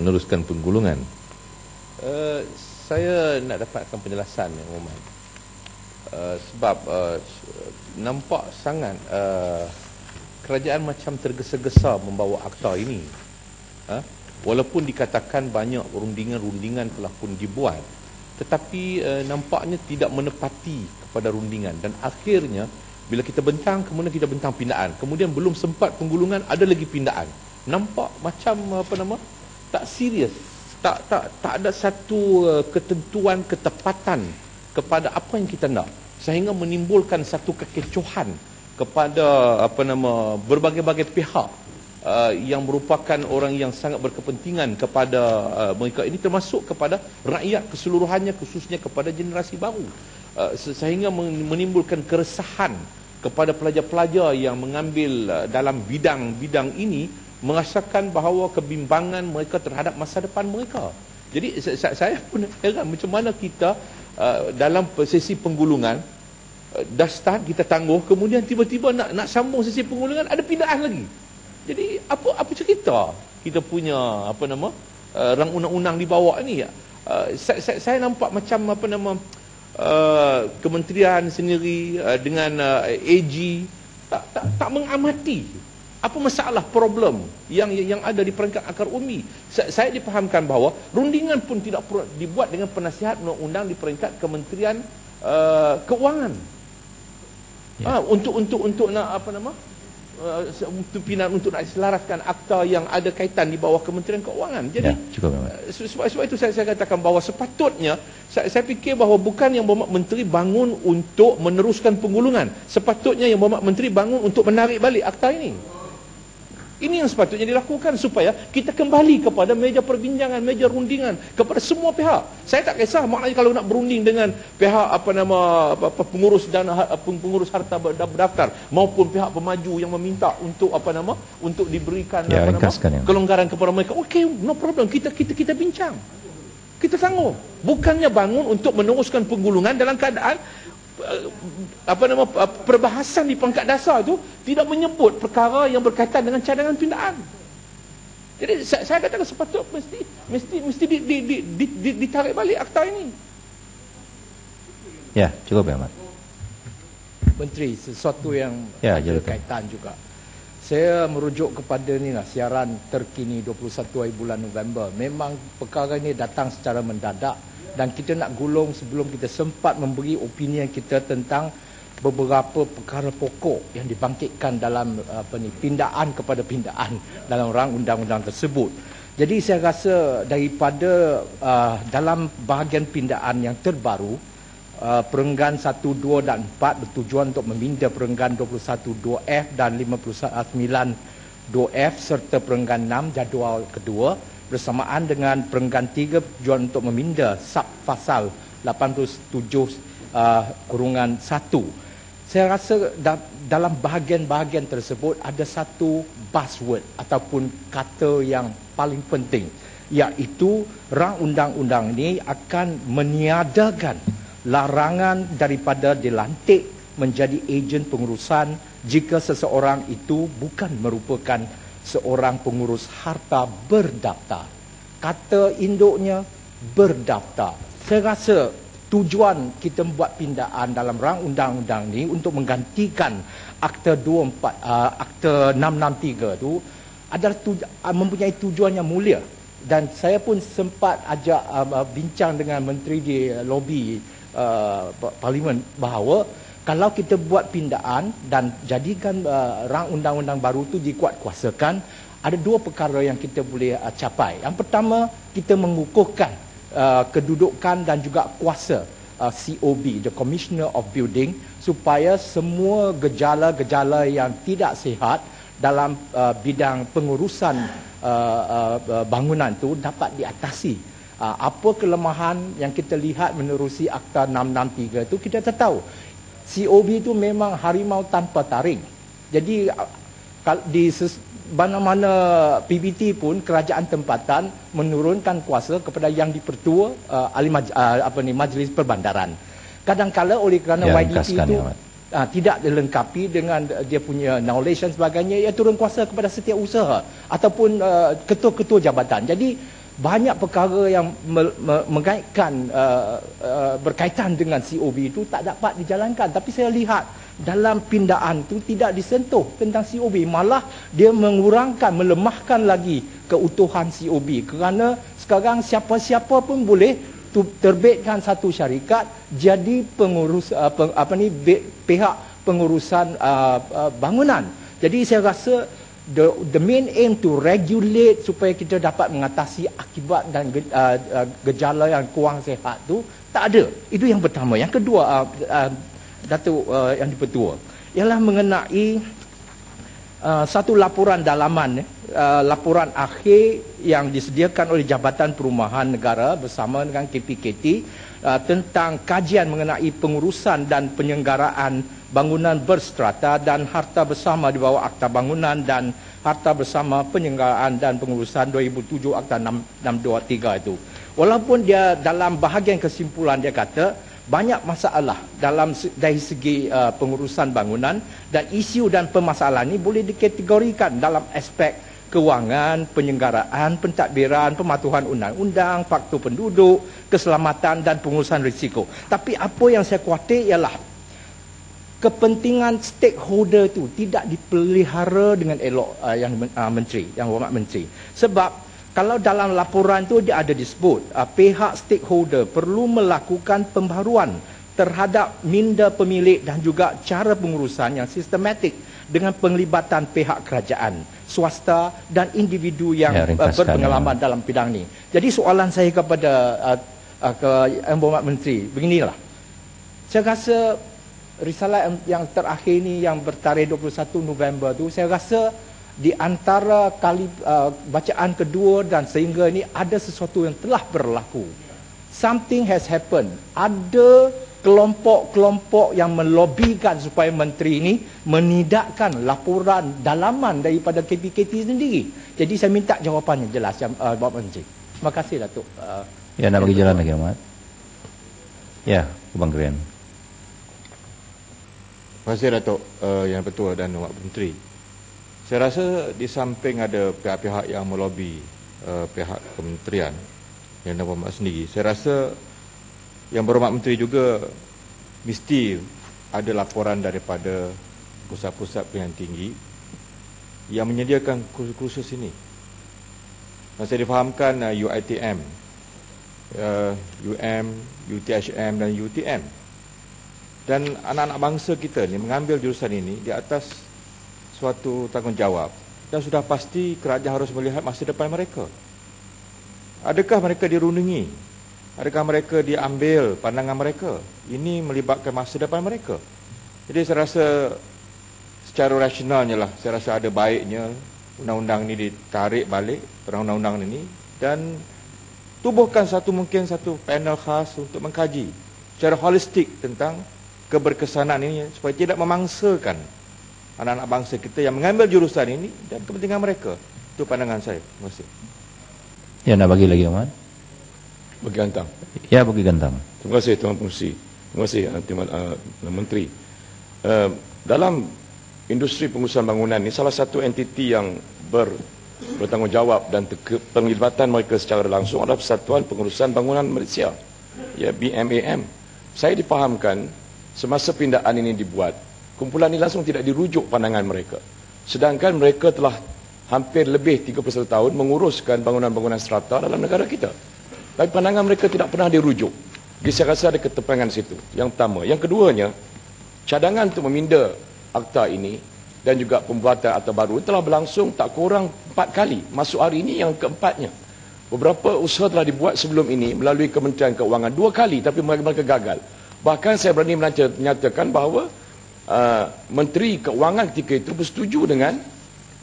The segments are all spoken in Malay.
meneruskan penggulungan? Saya nak dapatkan penjelasan yang umum. Sebab nampak sangat kerajaan macam tergesa-gesa membawa akta ini. Walaupun dikatakan banyak rundingan-rundingan telah pun dibuat, tetapi nampaknya tidak menepati kepada rundingan. Dan akhirnya bila kita bentang, kemudian kita bentang pindaan, kemudian belum sempat penggulungan, ada lagi pindaan. Nampak macam tak serius, tak ada satu ketentuan, ketepatan kepada apa yang kita nak, sehingga menimbulkan satu kekecohan kepada berbagai-bagai pihak yang merupakan orang yang sangat berkepentingan kepada mereka ini, termasuk kepada rakyat keseluruhannya, khususnya kepada generasi baru, sehingga menimbulkan keresahan kepada pelajar-pelajar yang mengambil dalam bidang-bidang ini, merasakan bahawa kebimbangan mereka terhadap masa depan mereka. Jadi saya pun heran macam mana kita dalam sesi penggulungan dah start, kita tangguh, kemudian tiba-tiba nak sambung sesi penggulungan, ada pindaan lagi. Jadi apa cerita kita punya rang undang-undang dibawa ni? Saya nampak macam kementerian sendiri dengan AG tak mengamati apa masalah problem yang ada di peringkat akar umbi. Saya dipahamkan bahawa rundingan pun tidak perlu dibuat dengan penasihat undang-undang di peringkat Kementerian Keuangan. Untuk nak untuk nak selaraskan akta yang ada kaitan di bawah Kementerian Keuangan. Jadi sebab itu saya katakan bahawa sepatutnya saya fikir bahawa bukan yang Berhormat Menteri bangun untuk meneruskan penggulungan, sepatutnya yang Berhormat Menteri bangun untuk menarik balik akta ini. Ini yang sepatutnya dilakukan supaya kita kembali kepada meja perbincangan, meja rundingan kepada semua pihak. Saya tak kisah maknanya kalau nak berunding dengan pihak pengurus dana, pengurus harta berdaftar, maupun pihak pemaju yang meminta untuk untuk diberikan kelonggaran kepada mereka. Okey, no problem. Kita bincang. Kita tangguh. Bukannya bangun untuk meneruskan penggulungan dalam keadaan perbahasan di peringkat dasar itu tidak menyebut perkara yang berkaitan dengan cadangan pindaan. Jadi saya katakan sepatutnya mesti ditarik balik akta ini. Ya, cukup ya, Mat. Menteri, sesuatu yang berkaitan juga. Saya merujuk kepada siaran terkini 21 hari bulan November. Memang perkara ini datang secara mendadak, dan kita nak gulung sebelum kita sempat memberi opinion kita tentang beberapa perkara pokok yang dibangkitkan dalam pindaan kepada pindaan dalam rang undang-undang tersebut. Jadi saya rasa daripada dalam bahagian pindaan yang terbaru, perenggan 1, 2 dan 4 bertujuan untuk meminda perenggan 21(2)F dan 59(2)F serta perenggan 6 jadual kedua, bersamaan dengan perenggan 3 tujuan untuk meminda sub-pasal 87(1). Saya rasa dalam bahagian-bahagian tersebut ada satu buzzword ataupun kata yang paling penting, iaitu rang undang-undang ini akan meniadakan larangan daripada dilantik menjadi ejen pengurusan jika seseorang itu bukan merupakan seorang pengurus harta berdaftar. Kata induknya berdaftar. Saya rasa tujuan kita membuat pindaan dalam rang undang-undang ni untuk menggantikan Akta 663 tu adalah mempunyai tujuan yang mulia. Dan saya pun sempat ajak bincang dengan menteri di lobi parlimen bahawa kalau kita buat pindaan dan jadikan rang undang-undang baru tu dikuatkuasakan, ada dua perkara yang kita boleh capai. Yang pertama, kita mengukuhkan kedudukan dan juga kuasa COB, the Commissioner of Building, supaya semua gejala-gejala yang tidak sihat dalam bidang pengurusan bangunan tu dapat diatasi. Apa kelemahan yang kita lihat menerusi Akta 663 itu, kita tahu COB itu memang harimau tanpa taring. Jadi di mana-mana PBT pun kerajaan tempatan menurunkan kuasa kepada yang dipertua Majlis Perbandaran. Kadang-kala oleh kerana YDP itu tidak dilengkapi dengan dia punya knowledge dan sebagainya, ia turun kuasa kepada setiausaha ataupun ketua-ketua jabatan. Jadi banyak perkara yang mengaitkan berkaitan dengan COB itu tak dapat dijalankan. Tapi saya lihat dalam pindaan itu tidak disentuh tentang COB, malah dia mengurangkan, melemahkan lagi keutuhan COB, kerana sekarang siapa-siapa pun boleh terbitkan satu syarikat jadi pengurus pihak pengurusan bangunan. Jadi saya rasa the main aim to regulate supaya kita dapat mengatasi akibat dan gejala yang kurang sihat tu tak ada. Itu yang pertama. Yang kedua, Datuk Yang di-Pertua, ialah mengenai satu laporan dalaman, laporan akhir yang disediakan oleh Jabatan Perumahan Negara bersama dengan KPKT tentang kajian mengenai pengurusan dan penyelenggaraan bangunan berstrata dan harta bersama di bawah Akta Bangunan dan Harta Bersama Penyelenggaraan dan Pengurusan 2007 Akta 623 itu. Walaupun dia dalam bahagian kesimpulan dia kata banyak masalah dari segi pengurusan bangunan, dan isu dan permasalahan ini boleh dikategorikan dalam aspek kewangan, penyelenggaraan, pentadbiran, pematuhan undang-undang, faktor penduduk, keselamatan dan pengurusan risiko. Tapi apa yang saya khawatir ialah kepentingan stakeholder itu tidak dipelihara dengan elok yang hormat menteri. Sebab kalau dalam laporan itu dia ada disebut pihak stakeholder perlu melakukan pembaharuan terhadap minda pemilik dan juga cara pengurusan yang sistematik dengan penglibatan pihak kerajaan, swasta dan individu yang berpengalaman dalam bidang ini. Jadi soalan saya kepada Yang Berhormat Menteri beginilah. Saya rasa risalah yang terakhir ini yang bertarikh 21 November tu, saya rasa di antara kali bacaan kedua dan sehingga ini ada sesuatu yang telah berlaku. Something has happened. Ada kelompok-kelompok yang melobikan supaya menteri ini menidakkan laporan dalaman daripada KPKT sendiri. Jadi saya minta jawapannya jelas yang Bapak Menteri. Terima kasih Datuk. Ya, nak bagi jalan lagi Ahmad. Ya, Bang Krian. Terima kasih Datuk Yang Pertua dan Wak Menteri. Saya rasa di samping ada pihak-pihak yang melobi pihak kementerian yang berhormat sendiri, saya rasa Yang Berhormat Menteri juga mesti ada laporan daripada pusat-pusat pendidikan tinggi yang menyediakan kursus ini. Dan saya difahamkan UiTM, UM, UTHM dan UTM. Dan anak-anak bangsa kita ni mengambil jurusan ini di atas suatu tanggungjawab, dan sudah pasti kerajaan harus melihat masa depan mereka. Adakah mereka dirundungi? Adakah mereka diambil pandangan mereka? Ini melibatkan masa depan mereka. Jadi saya rasa secara rasionalnya lah, saya rasa ada baiknya undang-undang ini ditarik balik, undang-undang ini, dan tubuhkan mungkin satu panel khas untuk mengkaji secara holistik tentang keberkesanan ini supaya tidak memangsakan anak-anak bangsa kita yang mengambil jurusan ini dan kepentingan mereka. Itu pandangan saya. Terima kasih. Ya, nak bagi lagi Ahmad? Bagi Gantang. Ya, bagi Gantang. Terima kasih Tuan Pengerusi. Terima kasih Menteri. Dalam industri pengurusan bangunan ini, salah satu entiti yang bertanggungjawab dan penglibatan mereka secara langsung adalah Persatuan Pengurusan Bangunan Malaysia, ya, BMAM. Saya difahamkan semasa pindaan ini dibuat, kumpulan ini langsung tidak dirujuk pandangan mereka. Sedangkan mereka telah hampir lebih 31 tahun menguruskan bangunan-bangunan strata dalam negara kita. Tapi pandangan mereka tidak pernah dirujuk. Jadi saya rasa ada ketepangan situ. Yang pertama. Yang keduanya, cadangan untuk meminda akta ini dan juga pembuatan akta baru telah berlangsung tak kurang 4 kali. Masuk hari ini yang keempatnya. Beberapa usaha telah dibuat sebelum ini melalui Kementerian Keuangan 2 kali, tapi mereka gagal. Bahkan saya berani menyatakan bahawa Menteri Keuangan ketika itu bersetuju dengan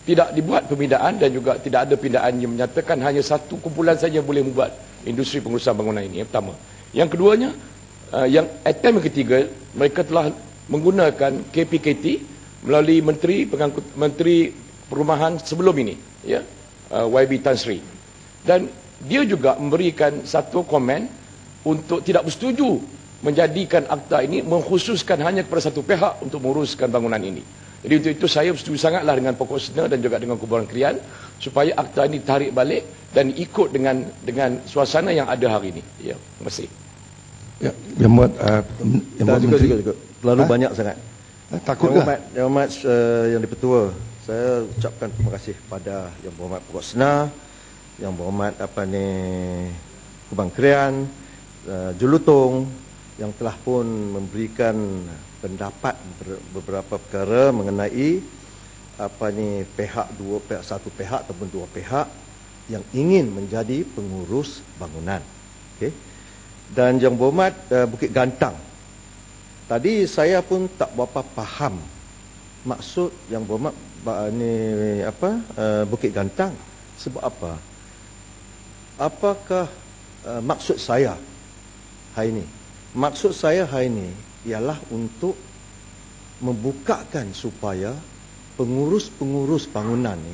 tidak dibuat pemindaan dan juga tidak ada pindaan yang menyatakan hanya satu kumpulan saja boleh membuat industri pengurusan bangunan ini. Yang pertama. Yang keduanya, yang attempt ketiga, mereka telah menggunakan KPKT melalui Menteri Perumahan sebelum ini, ya, YB Tan Sri. Dan dia juga memberikan satu komen untuk tidak bersetuju menjadikan akta ini mengkhususkan hanya kepada satu pihak untuk menguruskan bangunan ini. Jadi untuk itu saya setuju sangatlah dengan pokok Sena dan juga dengan Kuburan Krian supaya akta ini tarik balik dan ikut dengan suasana yang ada hari ini. Ya, terima kasih. Ya, Yang Muat, Yang Muat Menteri. Terlalu banyak sangat. Takut Yang ke? Hormat Yang Dipertua, saya ucapkan terima kasih pada Yang Berhormat Pokok Sena, Yang Berhormat Kuburan Krian, Julutong yang telah pun memberikan pendapat beberapa perkara mengenai satu pihak ataupun dua pihak yang ingin menjadi pengurus bangunan. Okey. Dan Yang Berhormat Bukit Gantang. Tadi saya pun tak berapa faham maksud Yang Berhormat Bukit Gantang. Sebab apa? Apakah maksud saya hari ini? Maksud saya hari ini ialah untuk membukakan supaya pengurus-pengurus bangunan ni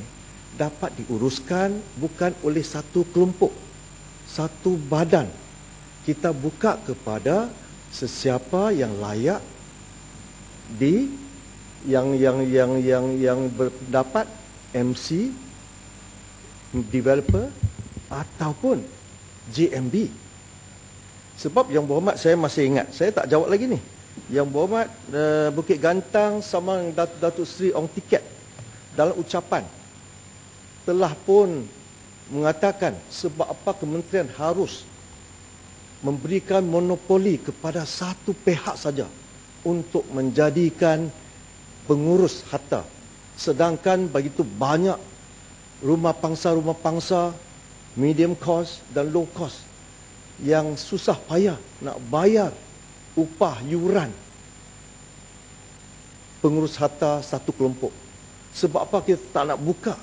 dapat diuruskan bukan oleh satu kelompok, satu badan. Kita buka kepada sesiapa yang layak yang berpendapat MC, developer ataupun JMB. Sebab Yang Berhormat saya masih ingat, saya tak jawab lagi ni. Yang Berhormat Bukit Gantang sama Datuk Seri Ong Tiket dalam ucapan telah pun mengatakan sebab apa kementerian harus memberikan monopoli kepada satu pihak saja untuk menjadikan pengurus harta. Sedangkan begitu banyak rumah pangsa, medium cost dan low cost yang susah payah nak bayar upah yuran pengurus harta satu kelompok. Sebab apa kita tak nak buka?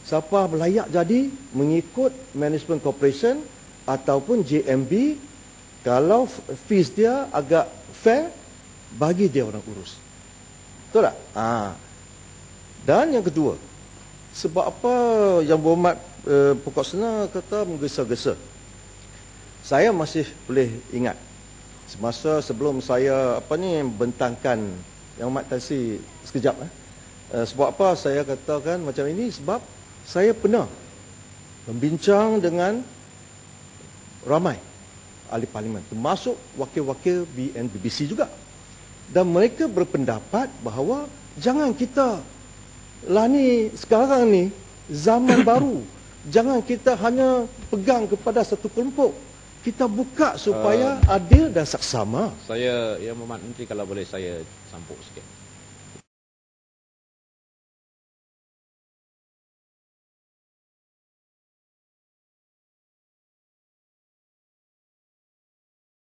Siapa layak jadi mengikut Management Corporation ataupun JMB, kalau fees dia agak fair, bagi dia orang urus. Betul tak? Dan yang kedua, sebab apa Yang Berhormat Pokok Sena kata menggesa-gesa? Saya masih boleh ingat semasa sebelum saya bentangkan Yang Amat Kasih sekejap. Sebab apa saya katakan macam ini? Sebab saya pernah membincang dengan ramai ahli parlimen, termasuk wakil-wakil BNBBC juga. Dan mereka berpendapat bahawa jangan kita sekarang ni zaman baru. Jangan kita hanya pegang kepada satu kelompok. Kita buka supaya adil dan saksama. Yang Berhormat Menteri, kalau boleh saya sambung sikit.